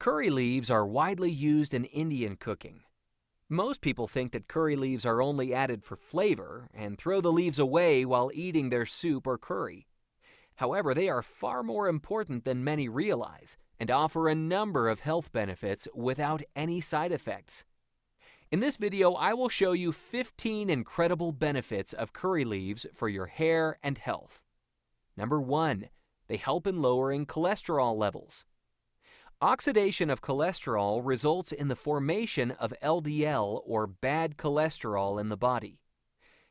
Curry leaves are widely used in Indian cooking. Most people think that curry leaves are only added for flavor and throw the leaves away while eating their soup or curry. However, they are far more important than many realize and offer a number of health benefits without any side effects. In this video, I will show you 15 incredible benefits of curry leaves for your hair and health. Number 1. They help in lowering cholesterol levels. Oxidation of cholesterol results in the formation of LDL, or bad cholesterol, in the body.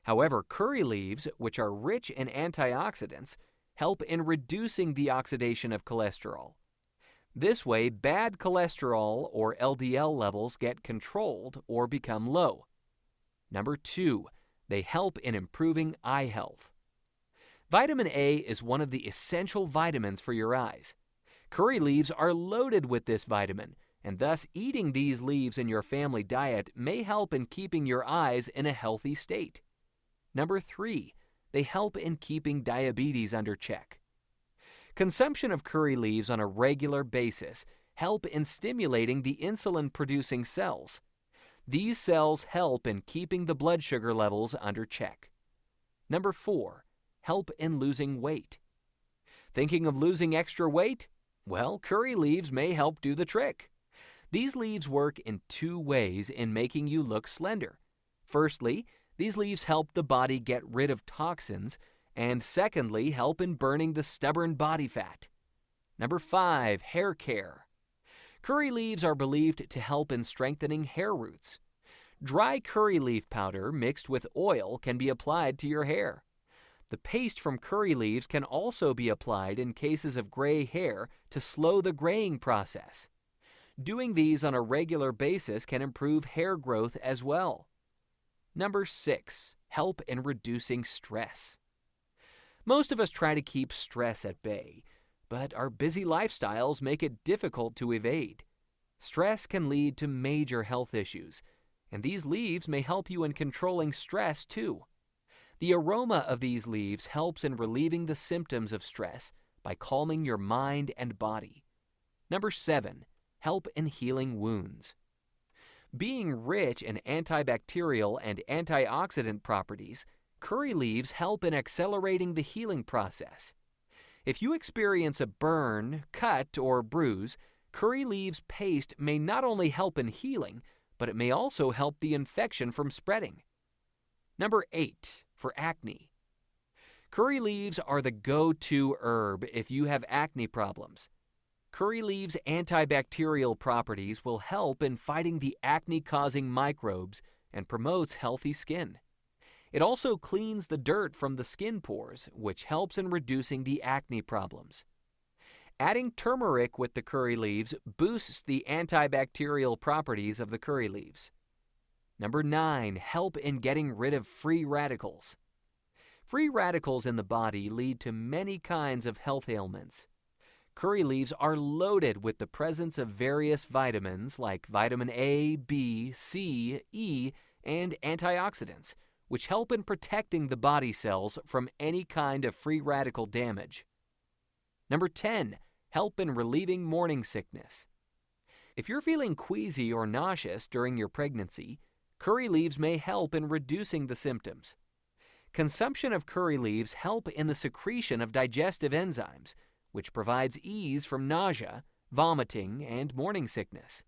However, curry leaves, which are rich in antioxidants, help in reducing the oxidation of cholesterol. This way, bad cholesterol, or LDL, levels get controlled or become low. Number 2. They help in improving eye health. Vitamin A is one of the essential vitamins for your eyes. Curry leaves are loaded with this vitamin, and thus eating these leaves in your family diet may help in keeping your eyes in a healthy state. Number 3. They help in keeping diabetes under check. Consumption of curry leaves on a regular basis help in stimulating the insulin-producing cells. These cells help in keeping the blood sugar levels under check. Number 4. Help in losing weight. Thinking of losing extra weight? Well, curry leaves may help do the trick. These leaves work in two ways in making you look slender. Firstly, these leaves help the body get rid of toxins, and secondly, help in burning the stubborn body fat. Number 5. Hair care. Curry leaves are believed to help in strengthening hair roots. Dry curry leaf powder mixed with oil can be applied to your hair. The paste from curry leaves can also be applied in cases of gray hair to slow the graying process. Doing these on a regular basis can improve hair growth as well. Number 6. Help in reducing stress. Most of us try to keep stress at bay, but our busy lifestyles make it difficult to evade. Stress can lead to major health issues, and these leaves may help you in controlling stress too. The aroma of these leaves helps in relieving the symptoms of stress by calming your mind and body. Number 7. Help in healing wounds. Being rich in antibacterial and antioxidant properties, curry leaves help in accelerating the healing process. If you experience a burn, cut, or bruise, curry leaves paste may not only help in healing, but it may also help the infection from spreading. Number 8. For acne. Curry leaves are the go-to herb if you have acne problems. Curry leaves' antibacterial properties will help in fighting the acne-causing microbes and promotes healthy skin. It also cleans the dirt from the skin pores, which helps in reducing the acne problems. Adding turmeric with the curry leaves boosts the antibacterial properties of the curry leaves. Number 9. Help in getting rid of free radicals. Free radicals in the body lead to many kinds of health ailments. Curry leaves are loaded with the presence of various vitamins like vitamin A, B, C, E, and antioxidants, which help in protecting the body cells from any kind of free radical damage. Number 10. Help in relieving morning sickness. If you're feeling queasy or nauseous during your pregnancy, curry leaves may help in reducing the symptoms. Consumption of curry leaves help in the secretion of digestive enzymes, which provides ease from nausea, vomiting, and morning sickness.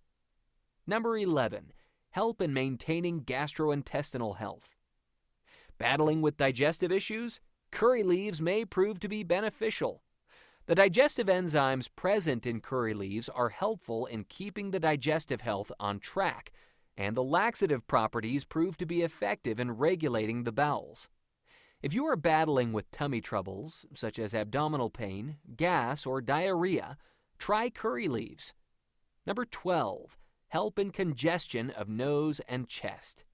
Number 11. Help in maintaining gastrointestinal health. Battling with digestive issues? Curry leaves may prove to be beneficial. The digestive enzymes present in curry leaves are helpful in keeping the digestive health on track, and the laxative properties prove to be effective in regulating the bowels. If you are battling with tummy troubles, such as abdominal pain, gas, or diarrhea, try curry leaves. Number 12. Help in congestion of nose and chest.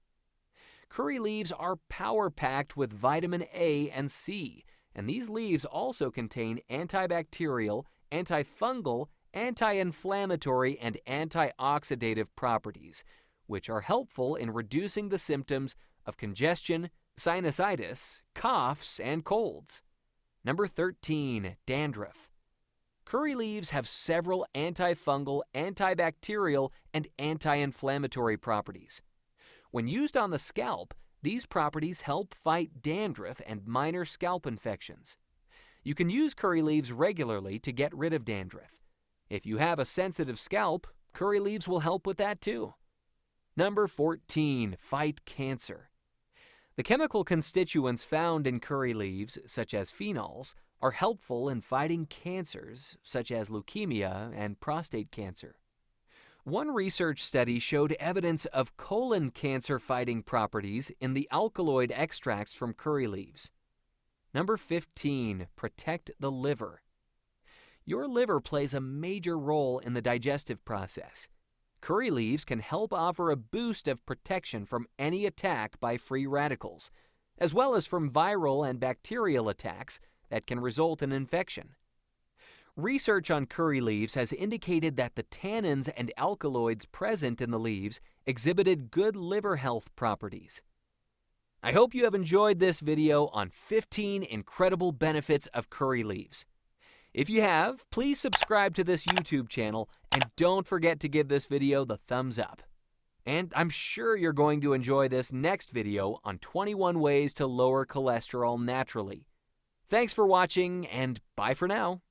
Curry leaves are power-packed with vitamin A and C, and these leaves also contain antibacterial, antifungal, anti-inflammatory, and antioxidative properties, which are helpful in reducing the symptoms of congestion, sinusitis, coughs, and colds. Number 13. Dandruff. Curry leaves have several antifungal, antibacterial, and anti-inflammatory properties. When used on the scalp, these properties help fight dandruff and minor scalp infections. You can use curry leaves regularly to get rid of dandruff. If you have a sensitive scalp, curry leaves will help with that too. Number 14, fight cancer. The chemical constituents found in curry leaves, such as phenols, are helpful in fighting cancers such as leukemia and prostate cancer. One research study showed evidence of colon cancer-fighting properties in the alkaloid extracts from curry leaves. Number 15, protect the liver. Your liver plays a major role in the digestive process. Curry leaves can help offer a boost of protection from any attack by free radicals, as well as from viral and bacterial attacks that can result in infection. Research on curry leaves has indicated that the tannins and alkaloids present in the leaves exhibited good liver health properties. I hope you have enjoyed this video on 15 incredible benefits of curry leaves. If you have, please subscribe to this YouTube channel and don't forget to give this video the thumbs up. And I'm sure you're going to enjoy this next video on 21 ways to lower cholesterol naturally. Thanks for watching and bye for now.